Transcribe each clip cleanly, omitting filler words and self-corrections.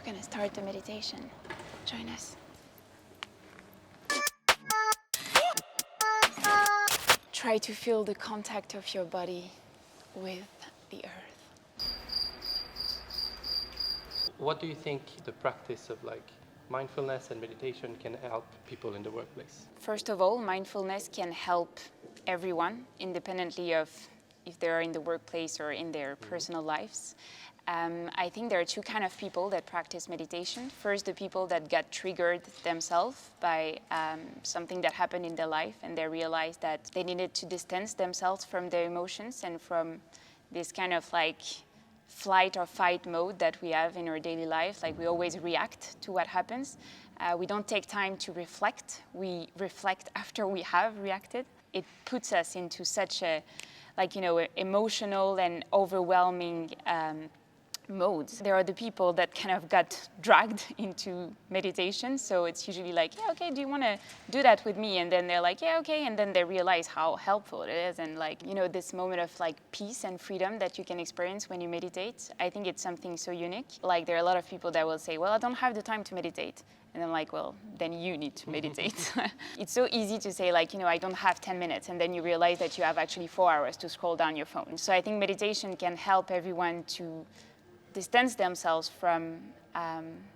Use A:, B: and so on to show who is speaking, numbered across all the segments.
A: gonna start the meditation. Join us. Try to feel the contact of your body with the earth.
B: What do you think the practice of mindfulness and meditation can help people in the workplace?
A: First of all, mindfulness can help everyone, independently of if they're in the workplace or in their personal lives. I think there are two kinds of people that practice meditation. First, the people that got triggered themselves by something that happened in their life, and they realized that they needed to distance themselves from their emotions and from this kind of flight or fight mode that we have in our daily life. We always react to what happens. We don't take time to reflect. We reflect after we have reacted. It puts us into such a emotional and overwhelming modes. There are the people that kind of got dragged into meditation. So it's usually yeah, okay, do you want to do that with me? And then they're like, yeah, okay. And then they realize how helpful it is. And this moment of peace and freedom that you can experience when you meditate, I think it's something so unique. There are a lot of people that will say, well, I don't have the time to meditate. And I'm like, well, then you need to meditate. It's so easy to say I don't have 10 minutes. And then you realize that you have actually 4 hours to scroll down your phone. So I think meditation can help everyone to distance themselves from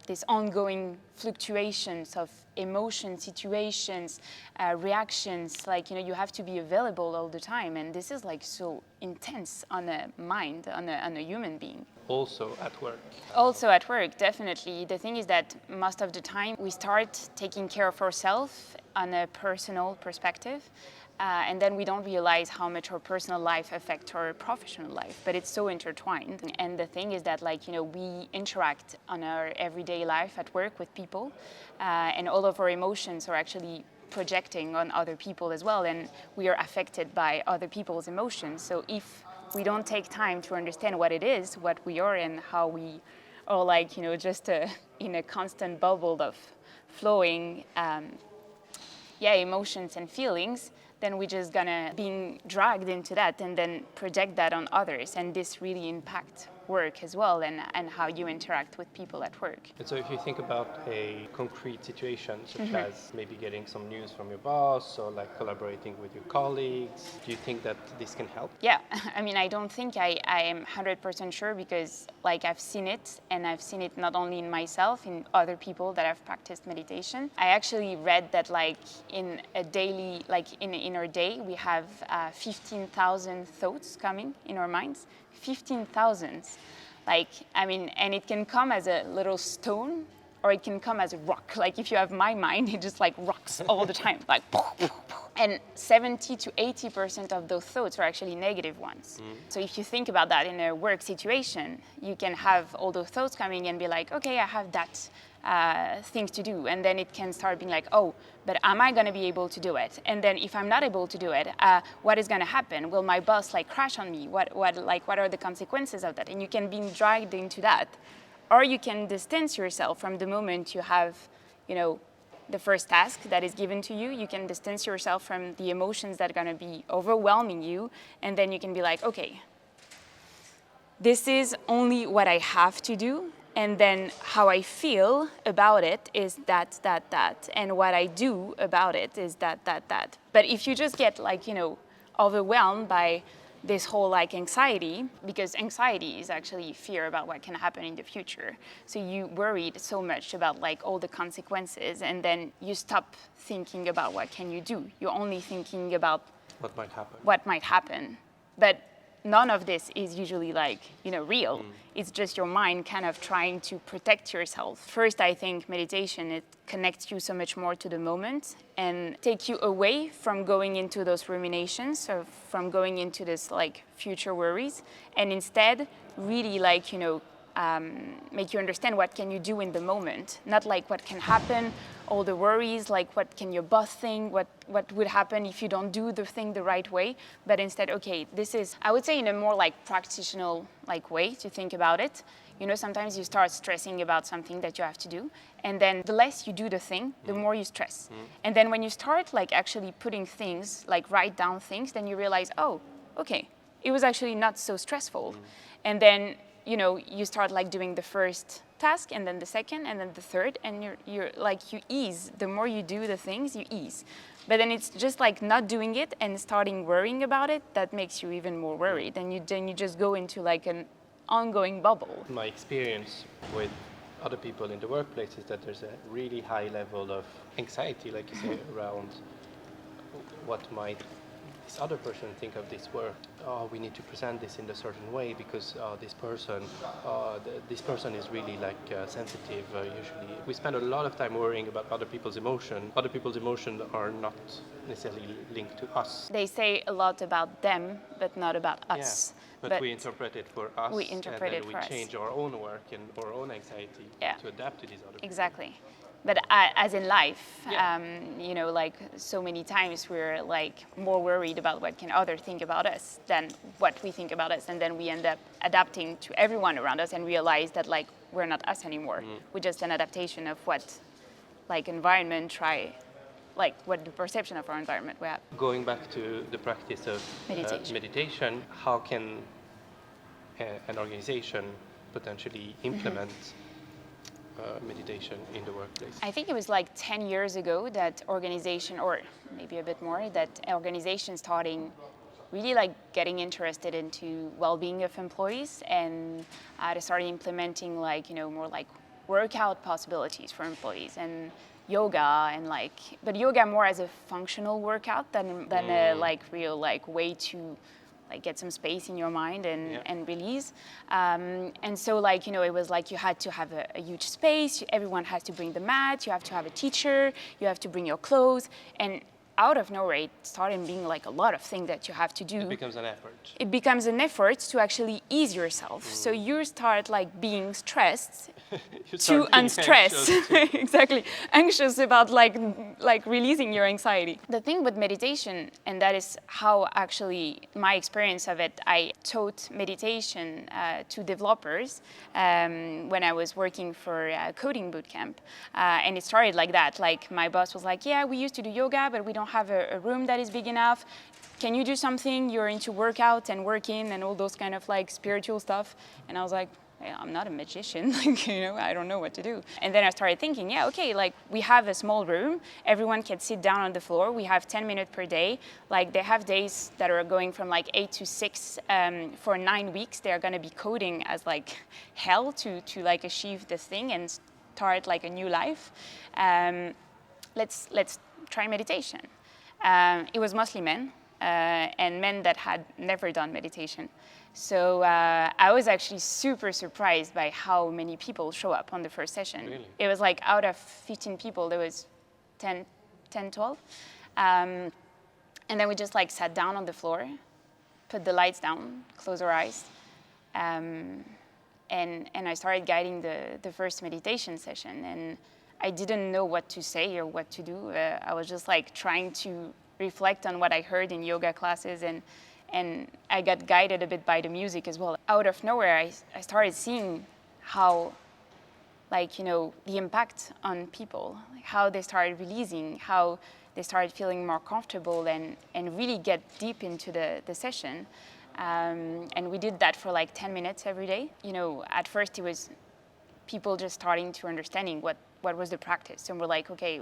A: these ongoing fluctuations of emotion, situations, reactions. You have to be available all the time, and this is so intense on a mind, on a human being.
B: Also at work.
A: Also at work, definitely. The thing is that most of the time we start taking care of ourselves on a personal perspective. And then we don't realize how much our personal life affects our professional life, but it's so intertwined. And the thing is that we interact on our everyday life at work with people, and all of our emotions are actually projecting on other people as well, and we are affected by other people's emotions. So if we don't take time to understand what it is, what we are, and how we are just in a constant bubble of flowing emotions and feelings, then we're just gonna being dragged into that and then project that on others. And this really impacts work as well, and how you interact with people at work.
B: And so if you think about a concrete situation, such as maybe getting some news from your boss or collaborating with your colleagues, do you think that this can help?
A: Yeah, I mean, I don't think I am 100% sure, because I've seen it, and I've seen it not only in myself, in other people that have practiced meditation. I actually read that in a daily, in our day, we have 15,000 thoughts coming in our minds. 15,000. And it can come as a little stone, or it can come as a rock. If you have my mind, it just rocks all the time, and 70 to 80% of those thoughts are actually negative ones. So if you think about that in a work situation, you can have all those thoughts coming and be okay, I have that things to do, and then it can start being oh, but am I going to be able to do it? And then if I'm not able to do it, what is going to happen? Will my boss crash on me? What are the consequences of that? And you can be dragged into that, or you can distance yourself from the moment you have the first task that is given to you. You can distance yourself from the emotions that are going to be overwhelming you, and then you can be okay, this is only what I have to do. And then how I feel about it is that. And what I do about it is that. But if you just get overwhelmed by this whole anxiety, because anxiety is actually fear about what can happen in the future. So you worried so much about all the consequences, and then you stop thinking about what can you do. You're only thinking about what might happen. But none of this is usually real. It's just your mind kind of trying to protect yourself. First, I think meditation, it connects you so much more to the moment and take you away from going into those ruminations, or from going into this future worries, and instead really make you understand what can you do in the moment, not what can happen, all the worries, what can your boss think, what would happen if you don't do the thing the right way, but instead, okay, this is, I would say, in a more practitioner way to think about it. Sometimes you start stressing about something that you have to do, and then the less you do the thing, the more you stress. And then when you start actually putting things, write down things, then you realize, oh, okay, it was actually not so stressful. And then you start like doing the first task and then the second and then the third, and you're like, you ease. The more you do the things, you ease. But then it's just like not doing it and starting worrying about it that makes you even more worried, and you just go into like an ongoing bubble.
B: My experience with other people in the workplace is that there's a really high level of anxiety, like you say, around what might this other person think of this work. Oh, we need to present this in a certain way because this person is really like sensitive. Usually, we spend a lot of time worrying about other people's emotion. Other people's emotions are not necessarily linked to us.
A: They say a lot about them, but not about us.
B: Yeah, but we interpret it for us,
A: we interpret
B: and
A: it
B: then
A: for
B: we
A: us.
B: change our own work and our own anxiety to adapt to these other people.
A: Exactly. But as in life,
B: Yeah.
A: like so many times we're like more worried about what can others think about us than what we think about us, and then we end up adapting to everyone around us and realize that like we're not us anymore. We're just an adaptation of what like environment what the perception of our environment we have.
B: Going back to the practice of meditation, how can an organization potentially implement meditation in the workplace?
A: I think it was like 10 years ago that organization, or maybe a bit more, that organizations starting really like getting interested into well-being of employees, and they started implementing like, more like workout possibilities for employees and yoga, and but yoga more as a functional workout than a like real like way to like get some space in your mind and release. And so like, it was like you had to have a huge space, everyone has to bring the mat, you have to have a teacher, you have to bring your clothes, and out of nowhere it started being like a lot of things that you have to do.
B: It becomes an effort.
A: It becomes an effort to actually ease yourself. So you start like being stressed to unstress. Exactly. Anxious about like releasing your anxiety. The thing with meditation, and that is how actually my experience of it, I taught meditation to developers when I was working for a coding bootcamp. And it started like that. Like my boss was like, yeah, we used to do yoga, but we don't have a room that is big enough. Can you do something? You're into workout and working and all those kind of like spiritual stuff. And I was like, hey, I'm not a magician, I don't know what to do. And then I started thinking, okay, like we have a small room, everyone can sit down on the floor, we have 10 minutes per day. Like they have days that are going from like 8 to 6 for 9 weeks. They're gonna be coding as like hell to like achieve this thing and start like a new life. Let's try meditation. It was mostly men, and men that had never done meditation. So I was actually super surprised by how many people show up on the first session.
B: Really?
A: It was like out of 15 people, there was 10, 12. And then we just like sat down on the floor, put the lights down, close our eyes, and I started guiding the first meditation session. And I didn't know what to say or what to do. I was just like trying to reflect on what I heard in yoga classes, and I got guided a bit by the music as well. Out of nowhere, I started seeing how, the impact on people, like how they started releasing, how they started feeling more comfortable and really get deep into the session. And we did that for like 10 minutes every day. At first it was people just starting to understanding what was the practice. And we're like, okay,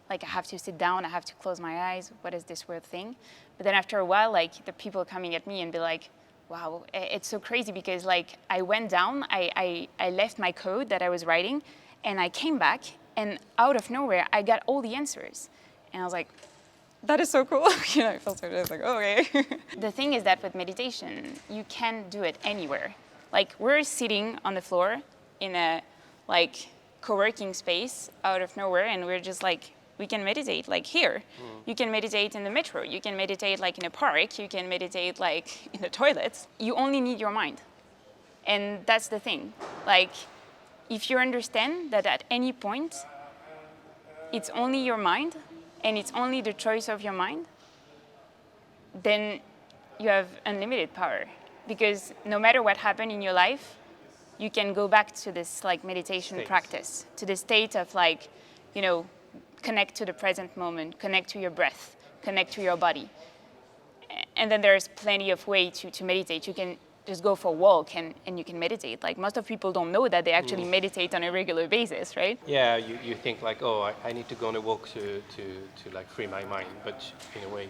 A: like I have to sit down, I have to close my eyes, what is this weird thing? But then after a while, like the people coming at me and be like, wow, it's so crazy because like I went down, I left my code that I was writing, and I came back, and out of nowhere, I got all the answers. And I was like, that is so cool. I felt so just like, oh, okay. The thing is that with meditation, you can do it anywhere. Like we're sitting on the floor in a like co-working space out of nowhere, and we're just like, we can meditate like here. You can meditate in the metro. You can meditate like in a park. You can meditate like in the toilets. You only need your mind. And that's the thing. Like, if you understand that at any point, it's only your mind and it's only the choice of your mind, then you have unlimited power. Because no matter what happened in your life, you can go back to this like meditation practice, to the state of like, connect to the present moment, connect to your breath, connect to your body. And then there's plenty of ways to meditate. You can just go for a walk and you can meditate. Like most of people don't know that they actually meditate on a regular basis, right?
B: Yeah, you think like, oh, I need to go on a walk to like free my mind, but in a way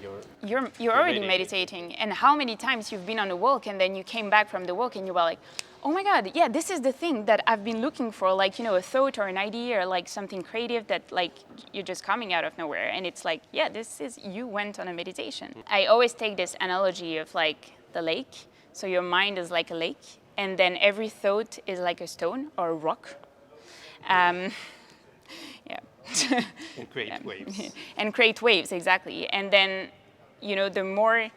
A: You're already meditating. And how many times you've been on a walk and then you came back from the walk and you were like, oh my God, yeah, this is the thing that I've been looking for, like, a thought or an idea or like something creative that like you're just coming out of nowhere. And it's like, yeah, you went on a meditation. I always take this analogy of like the lake. So your mind is like a lake and then every thought is like a stone or a rock. Yeah.
B: and create waves.
A: And create waves, exactly. And then, the more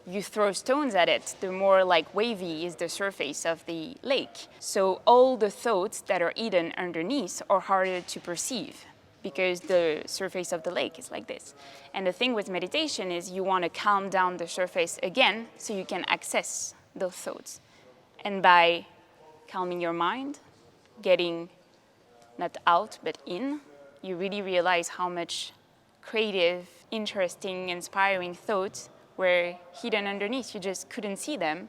A: you throw stones at it, the more like wavy is the surface of the lake. So all the thoughts that are hidden underneath are harder to perceive because the surface of the lake is like this. And the thing with meditation is you want to calm down the surface again so you can access those thoughts. And by calming your mind, getting not out but in, you really realize how much creative, interesting, inspiring thoughts were hidden underneath. You just couldn't see them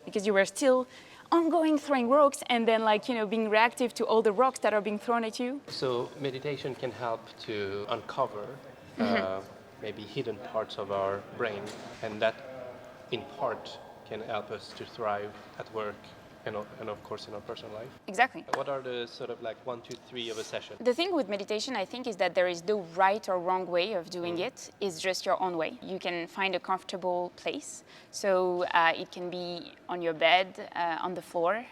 A: because you were still ongoing throwing rocks and then being reactive to all the rocks that are being thrown at you.
B: So meditation can help to uncover maybe hidden parts of our brain, and that in part can help us to thrive at work and of course in our personal life.
A: Exactly.
B: What are the sort of like 1, 2, 3 of a session?
A: The thing with meditation, I think, is that there is no right or wrong way of doing it. It's just your own way. You can find a comfortable place. So it can be on your bed, on the floor.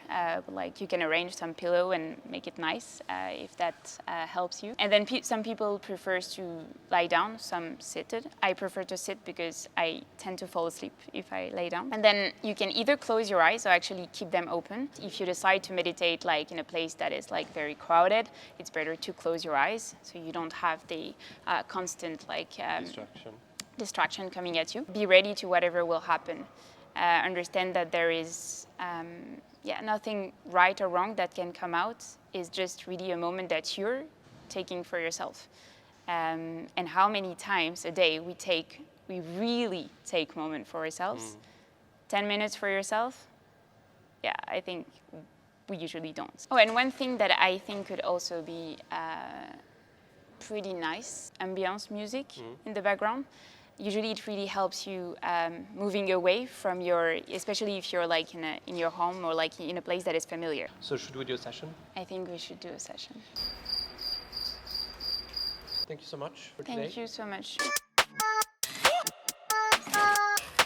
A: Like you can arrange some pillow and make it nice if that helps you. And then some people prefer to lie down, some seated. I prefer to sit because I tend to fall asleep if I lay down. And then you can either close your eyes or actually keep them open. If you decide to meditate like in a place that is like very crowded, it's better to close your eyes so you don't have the constant distraction coming at you. Be ready to whatever will happen. Understand that there is nothing right or wrong that can come out. It's just really a moment that you're taking for yourself. And how many times a day we really take moment for ourselves. 10 minutes for yourself. Yeah, I think we usually don't. Oh, and one thing that I think could also be pretty nice, ambience music in the background. Usually it really helps you moving away from especially if you're like in your home or like in a place that is familiar.
B: So should we do a session?
A: I think we should do a session.
B: Thank you so much for today.
A: Thank you so much.